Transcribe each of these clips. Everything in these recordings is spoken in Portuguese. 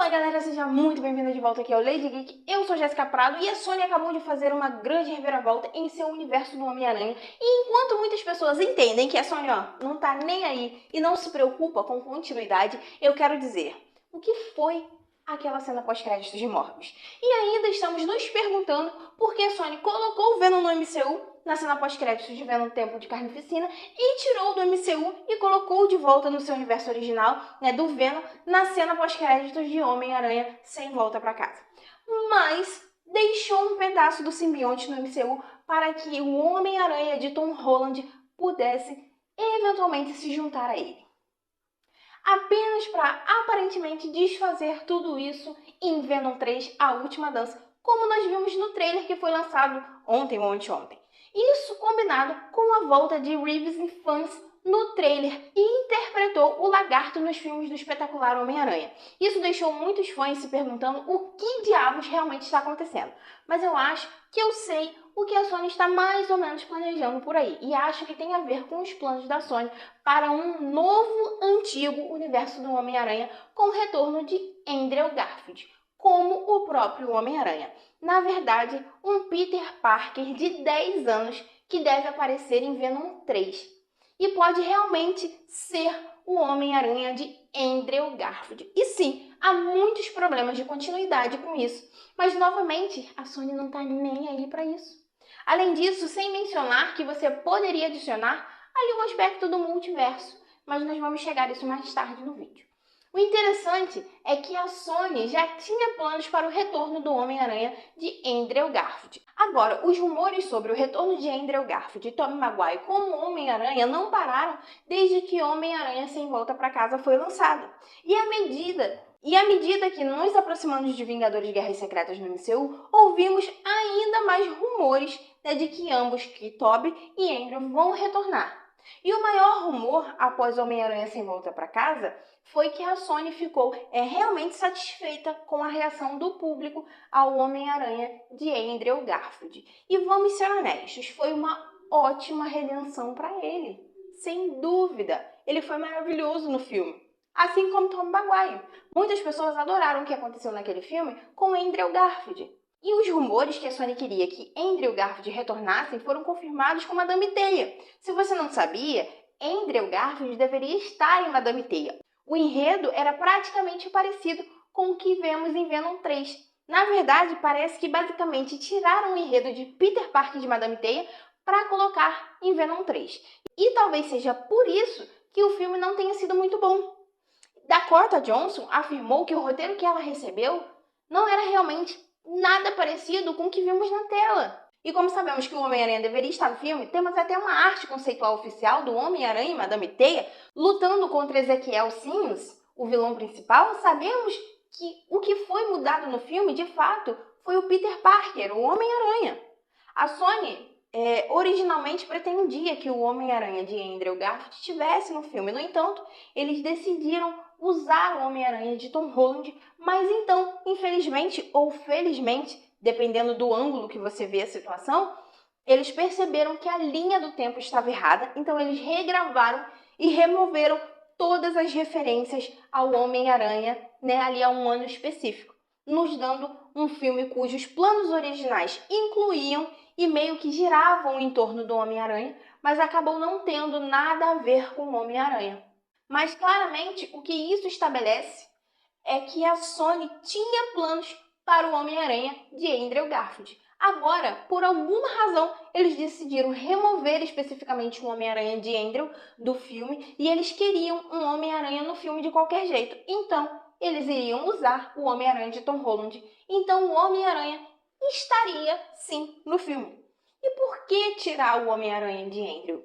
Fala galera, seja muito bem-vindo de volta aqui ao Lady Geek. Eu sou Jéssica Prado e a Sony acabou de fazer uma grande reviravolta em seu universo do Homem-Aranha. E enquanto muitas pessoas entendem que a Sony não tá nem aí e não se preocupa com continuidade, eu quero dizer, o que foi aquela cena pós-créditos de Morbius? E ainda estamos nos perguntando por que a Sony colocou o Venom no MCU na cena pós-créditos de Venom Tempo de Carnificina e tirou do MCU e colocou de volta no seu universo original, do Venom, na cena pós-créditos de Homem-Aranha Sem Volta pra Casa. Mas deixou um pedaço do simbionte no MCU para que o Homem-Aranha de Tom Holland pudesse eventualmente se juntar a ele. Apenas para aparentemente desfazer tudo isso em Venom 3, A Última Dança, como nós vimos no trailer que foi lançado ontem ou anteontem. Isso combinado com a volta de Reeves em fãs no trailer e interpretou o Lagarto nos filmes do espetacular Homem-Aranha. Isso deixou muitos fãs se perguntando o que diabos realmente está acontecendo. Mas eu acho que eu sei o que a Sony está mais ou menos planejando por aí. E acho que tem a ver com os planos da Sony para um novo, antigo universo do Homem-Aranha com o retorno de Andrew Garfield como o próprio Homem-Aranha. Na verdade, um Peter Parker de 10 anos que deve aparecer em Venom 3. E pode realmente ser o Homem-Aranha de Andrew Garfield. E sim, há muitos problemas de continuidade com isso. Mas, novamente, a Sony não está nem aí para isso. Além disso, sem mencionar que você poderia adicionar ali o aspecto do multiverso. Mas nós vamos chegar a isso mais tarde no vídeo. O interessante é que a Sony já tinha planos para o retorno do Homem-Aranha de Andrew Garfield. Agora, os rumores sobre o retorno de Andrew Garfield e Tobey Maguire como Homem-Aranha não pararam desde que Homem-Aranha Sem Volta para Casa foi lançado. E à medida que nos aproximamos de Vingadores Guerras Secretas no MCU, ouvimos ainda mais rumores de que ambos, que Tobey e Andrew, vão retornar. E o maior rumor após Homem-Aranha Sem Volta para Casa foi que a Sony ficou realmente satisfeita com a reação do público ao Homem-Aranha de Andrew Garfield. E vamos ser honestos, foi uma ótima redenção para ele. Sem dúvida, ele foi maravilhoso no filme. Assim como Tobey Maguire. Muitas pessoas adoraram o que aconteceu naquele filme com Andrew Garfield. E os rumores que a Sony queria que Andrew Garfield retornasse foram confirmados com Madame Teia. Se você não sabia, Andrew Garfield deveria estar em Madame Teia. O enredo era praticamente parecido com o que vemos em Venom 3. Na verdade, parece que basicamente tiraram o enredo de Peter Parker de Madame Teia para colocar em Venom 3. E talvez seja por isso que o filme não tenha sido muito bom. Dakota Johnson afirmou que o roteiro que ela recebeu não era realmente nada parecido com o que vimos na tela. E como sabemos que o Homem-Aranha deveria estar no filme, temos até uma arte conceitual oficial do Homem-Aranha e Madame Teia lutando contra Ezequiel Sims, o vilão principal. Sabemos que o que foi mudado no filme, de fato, foi o Peter Parker, o Homem-Aranha. A Sony originalmente pretendia que o Homem-Aranha de Andrew Garfield estivesse no filme. No entanto, eles decidiram usar o Homem-Aranha de Tom Holland, mas então, infelizmente ou felizmente, dependendo do ângulo que você vê a situação, eles perceberam que a linha do tempo estava errada, então eles regravaram e removeram todas as referências ao Homem-Aranha, ali a um ano específico, nos dando um filme cujos planos originais incluíam e meio que giravam em torno do Homem-Aranha, mas acabou não tendo nada a ver com o Homem-Aranha. Mas claramente o que isso estabelece é que a Sony tinha planos para o Homem-Aranha de Andrew Garfield. Agora, por alguma razão, eles decidiram remover especificamente o Homem-Aranha de Andrew do filme e eles queriam um Homem-Aranha no filme de qualquer jeito. Então, eles iriam usar o Homem-Aranha de Tom Holland. Então, o Homem-Aranha estaria, sim, no filme. E por que tirar o Homem-Aranha de Andrew?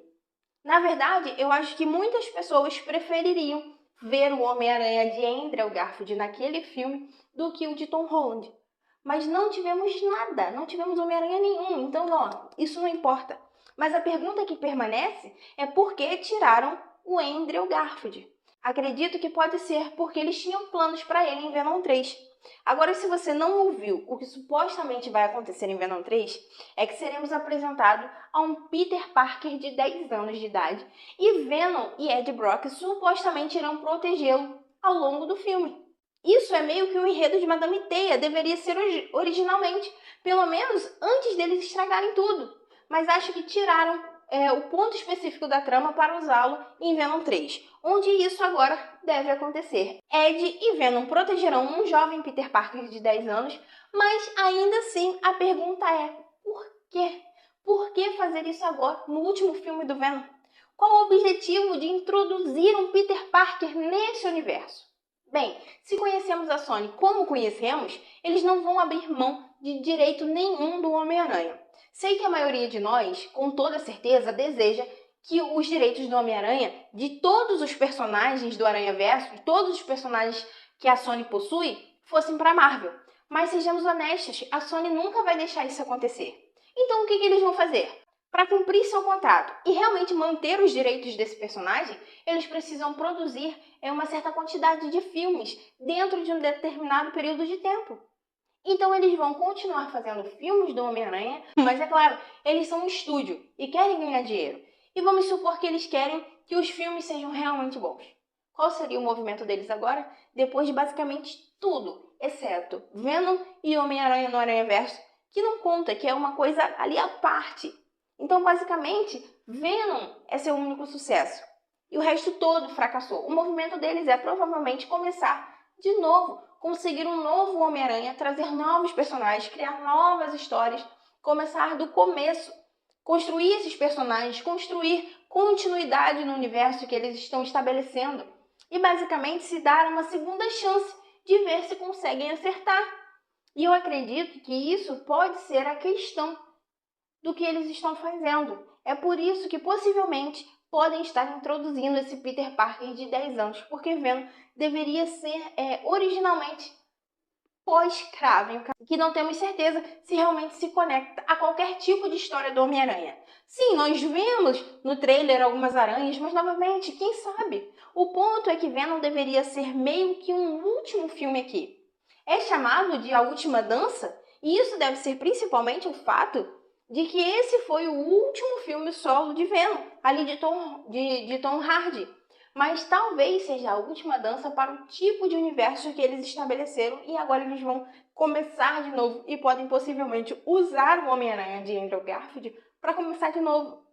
Na verdade, eu acho que muitas pessoas prefeririam ver o Homem-Aranha de Andrew Garfield naquele filme do que o de Tom Holland. Mas não tivemos nada, não tivemos Homem-Aranha nenhum, então isso não importa. Mas a pergunta que permanece é por que tiraram o Andrew Garfield? Acredito que pode ser porque eles tinham planos para ele em Venom 3. Agora, se você não ouviu o que supostamente vai acontecer em Venom 3, é que seremos apresentados a um Peter Parker de 10 anos de idade e Venom e Ed Brock supostamente irão protegê-lo ao longo do filme. Isso é meio que o enredo de Madame Teia, deveria ser originalmente, pelo menos antes deles estragarem tudo. Mas acho que tiraram o ponto específico da trama para usá-lo em Venom 3, onde isso agora deve acontecer. Ed e Venom protegerão um jovem Peter Parker de 10 anos, mas ainda assim a pergunta é: por quê? Por que fazer isso agora, no último filme do Venom? Qual o objetivo de introduzir um Peter Parker nesse universo? Bem, se conhecemos a Sony como conhecemos, eles não vão abrir mão de direito nenhum do Homem-Aranha. Sei que a maioria de nós, com toda certeza, deseja que os direitos do Homem-Aranha, de todos os personagens do Aranha-Verso, de todos os personagens que a Sony possui, fossem para a Marvel. Mas sejamos honestos, a Sony nunca vai deixar isso acontecer. Então o que eles vão fazer? Para cumprir seu contrato e realmente manter os direitos desse personagem, eles precisam produzir uma certa quantidade de filmes dentro de um determinado período de tempo. Então eles vão continuar fazendo filmes do Homem-Aranha, mas é claro, eles são um estúdio e querem ganhar dinheiro. E vamos supor que eles querem que os filmes sejam realmente bons. Qual seria o movimento deles agora? Depois de basicamente tudo, exceto Venom e Homem-Aranha no Aranha-Verso, que não conta, que é uma coisa ali à parte. Então, basicamente, Venom é seu único sucesso. E o resto todo fracassou. O movimento deles é provavelmente começar de novo, conseguir um novo Homem-Aranha, trazer novos personagens, criar novas histórias, começar do começo, construir esses personagens, construir continuidade no universo que eles estão estabelecendo e basicamente se dar uma segunda chance de ver se conseguem acertar. E eu acredito que isso pode ser a questão do que eles estão fazendo. É por isso que possivelmente podem estar introduzindo esse Peter Parker de 10 anos, porque Venom deveria ser originalmente pós-Kraven, que não temos certeza se realmente se conecta a qualquer tipo de história do Homem-Aranha. Sim, nós vemos no trailer algumas aranhas, mas novamente, quem sabe? O ponto é que Venom deveria ser meio que um último filme aqui. É chamado de A Última Dança, e isso deve ser principalmente o fato de que esse foi o último filme solo de Venom, ali de Tom Hardy. Mas talvez seja a última dança para o tipo de universo que eles estabeleceram e agora eles vão começar de novo e podem possivelmente usar o Homem-Aranha de Andrew Garfield para começar de novo.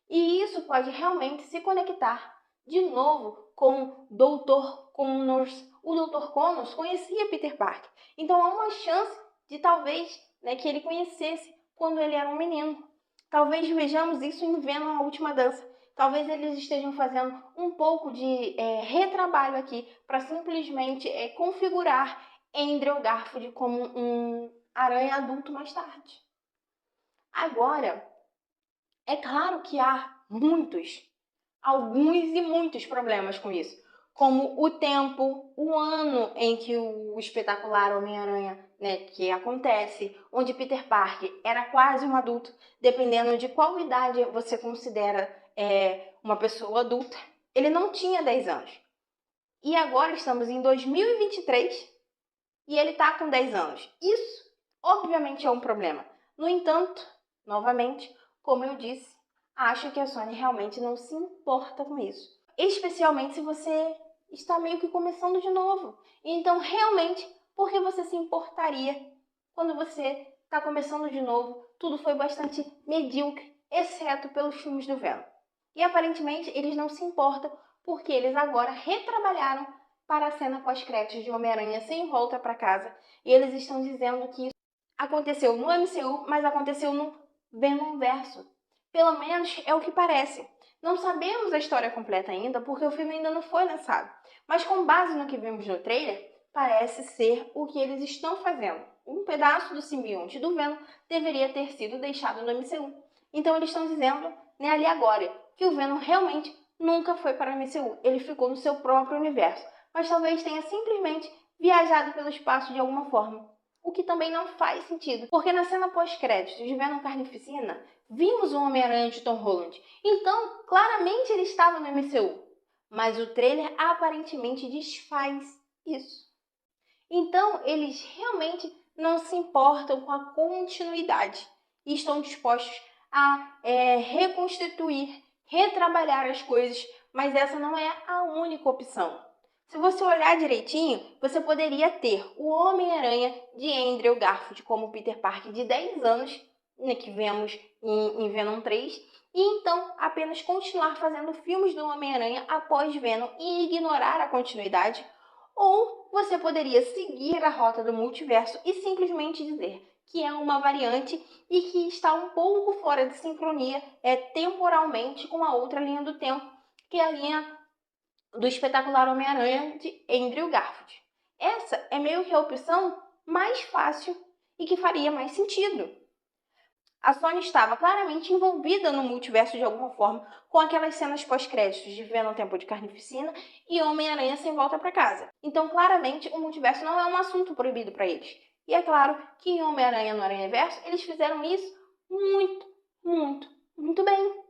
E isso pode realmente se conectar de novo com o Dr. Connors. O Dr. Connors conhecia Peter Parker, então há uma chance de talvez que ele conhecesse quando ele era um menino. Talvez vejamos isso em Venom a Última Dança. Talvez eles estejam fazendo um pouco de retrabalho aqui para simplesmente configurar Andrew Garfield como um aranha adulto mais tarde. Agora, é claro que há alguns e muitos problemas com isso, como o tempo, o ano em que o espetacular Homem-Aranha que acontece, onde Peter Parker era quase um adulto, dependendo de qual idade você considera uma pessoa adulta, ele não tinha 10 anos. E agora estamos em 2023 e ele está com 10 anos. Isso, obviamente, é um problema. No entanto, novamente, como eu disse, acho que a Sony realmente não se importa com isso. Especialmente se você está meio que começando de novo. Então, realmente, por que você se importaria quando você está começando de novo? Tudo foi bastante medíocre, exceto pelos filmes do Venom. E aparentemente eles não se importam porque eles agora retrabalharam para a cena pós-créditos de Homem-Aranha Sem Volta para Casa. E eles estão dizendo que isso aconteceu no MCU, mas aconteceu no Venomverso. Pelo menos é o que parece. Não sabemos a história completa ainda, porque o filme ainda não foi lançado. Mas com base no que vimos no trailer, parece ser o que eles estão fazendo. Um pedaço do simbionte do Venom deveria ter sido deixado no MCU. Então eles estão dizendo, ali agora, que o Venom realmente nunca foi para o MCU. Ele ficou no seu próprio universo. Mas talvez tenha simplesmente viajado pelo espaço de alguma forma. O que também não faz sentido, porque na cena pós-créditos de Venom Carnificina, vimos o Homem-Aranha de Tom Holland. Então, claramente ele estava no MCU. Mas o trailer aparentemente desfaz isso. Então, eles realmente não se importam com a continuidade e estão dispostos a reconstituir, retrabalhar as coisas, mas essa não é a única opção. Se você olhar direitinho, você poderia ter o Homem-Aranha de Andrew Garfield como Peter Parker de 10 anos, né, que vemos em Venom 3, e então apenas continuar fazendo filmes do Homem-Aranha após Venom e ignorar a continuidade. Ou você poderia seguir a rota do multiverso e simplesmente dizer que é uma variante e que está um pouco fora de sincronia temporalmente com a outra linha do tempo, que é a linha do espetacular Homem-Aranha de Andrew Garfield. Essa é meio que a opção mais fácil e que faria mais sentido. A Sony estava claramente envolvida no multiverso de alguma forma, com aquelas cenas pós-créditos de Venom Tempo de Carnificina e Homem-Aranha Sem Volta para Casa. Então, claramente, o multiverso não é um assunto proibido para eles. E é claro que em Homem-Aranha no Aranhaverso, eles fizeram isso muito bem.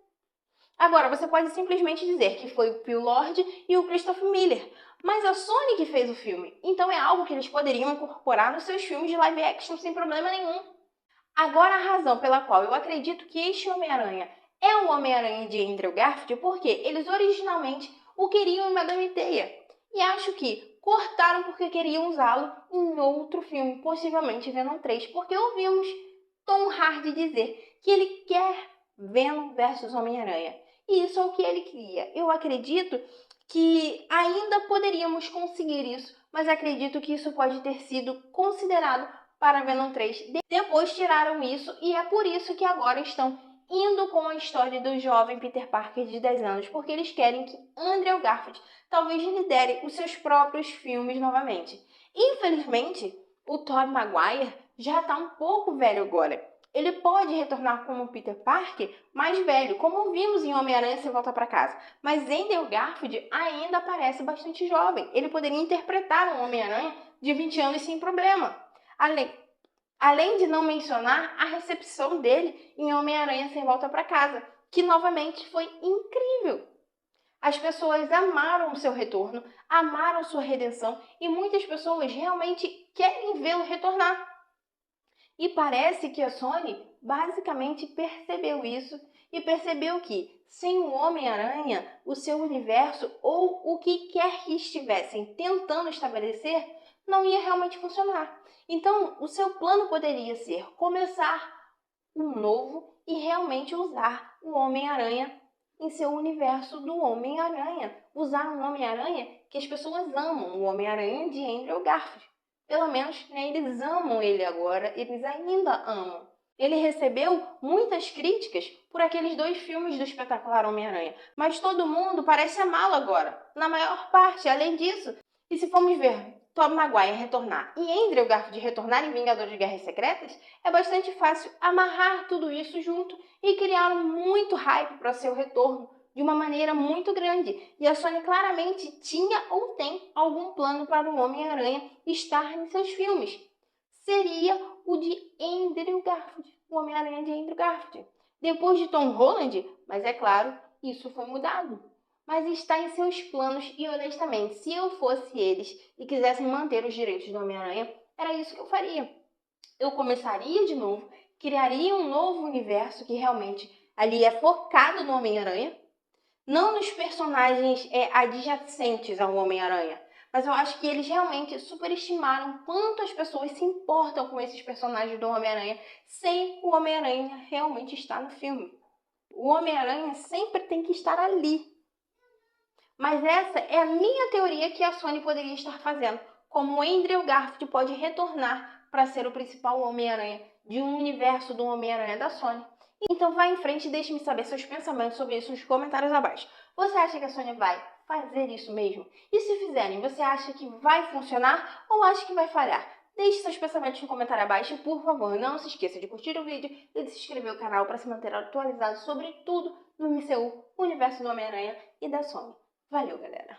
Agora, você pode simplesmente dizer que foi o Phil Lord e o Christopher Miller, mas a Sony que fez o filme, então é algo que eles poderiam incorporar nos seus filmes de live action sem problema nenhum. Agora, a razão pela qual eu acredito que este Homem-Aranha é o Homem-Aranha de Andrew Garfield é porque eles originalmente o queriam em Madame Teia. E acho que cortaram porque queriam usá-lo em outro filme, possivelmente Venom 3, porque ouvimos Tom Hardy dizer que ele quer Venom versus Homem-Aranha. E isso é o que ele queria. Eu acredito que ainda poderíamos conseguir isso, mas acredito que isso pode ter sido considerado para Venom 3. Depois tiraram isso e é por isso que agora estão indo com a história do jovem Peter Parker de 10 anos, porque eles querem que Andrew Garfield talvez lidere os seus próprios filmes novamente. Infelizmente, o Tobey Maguire já está um pouco velho agora. Ele pode retornar como Peter Parker mais velho, como vimos em Homem-Aranha Sem Volta para Casa. Mas Andrew Garfield ainda parece bastante jovem. Ele poderia interpretar um Homem-Aranha de 20 anos sem problema. Além de não mencionar a recepção dele em Homem-Aranha Sem Volta para Casa, que novamente foi incrível. As pessoas amaram o seu retorno, amaram sua redenção e muitas pessoas realmente querem vê-lo retornar. E parece que a Sony basicamente percebeu isso e percebeu que, sem o Homem-Aranha, o seu universo ou o que quer que estivessem tentando estabelecer não ia realmente funcionar. Então, o seu plano poderia ser começar um novo e realmente usar o Homem-Aranha em seu universo do Homem-Aranha. Usar um Homem-Aranha que as pessoas amam, o Homem-Aranha de Andrew Garfield. Pelo menos, né, eles amam ele agora, eles ainda amam. Ele recebeu muitas críticas por aqueles 2 filmes do espetacular Homem-Aranha, mas todo mundo parece amá-lo agora, na maior parte. Além disso, e se formos ver Tobey Maguire retornar e Andrew Garfield retornar em Vingadores de Guerras Secretas, é bastante fácil amarrar tudo isso junto e criar muito hype para seu retorno de uma maneira muito grande. E a Sony claramente tinha ou tem algum plano para o Homem-Aranha estar em seus filmes. Seria o de Andrew Garfield, o Homem-Aranha de Andrew Garfield. Depois de Tom Holland, mas é claro, isso foi mudado. Mas está em seus planos e, honestamente, se eu fosse eles e quisessem manter os direitos do Homem-Aranha, era isso que eu faria. Eu começaria de novo, criaria um novo universo que realmente ali é focado no Homem-Aranha, não nos personagens adjacentes ao Homem-Aranha, mas eu acho que eles realmente superestimaram quanto as pessoas se importam com esses personagens do Homem-Aranha sem o Homem-Aranha realmente estar no filme. O Homem-Aranha sempre tem que estar ali. Mas essa é a minha teoria que a Sony poderia estar fazendo, como o Andrew Garfield pode retornar para ser o principal Homem-Aranha de um universo do Homem-Aranha da Sony. Então vá em frente e deixe-me saber seus pensamentos sobre isso nos comentários abaixo. Você acha que a Sony vai fazer isso mesmo? E se fizerem, você acha que vai funcionar ou acha que vai falhar? Deixe seus pensamentos no comentário abaixo e, por favor, não se esqueça de curtir o vídeo e de se inscrever no canal para se manter atualizado sobre tudo no MCU, o universo do Homem-Aranha e da Sony. Valeu, galera!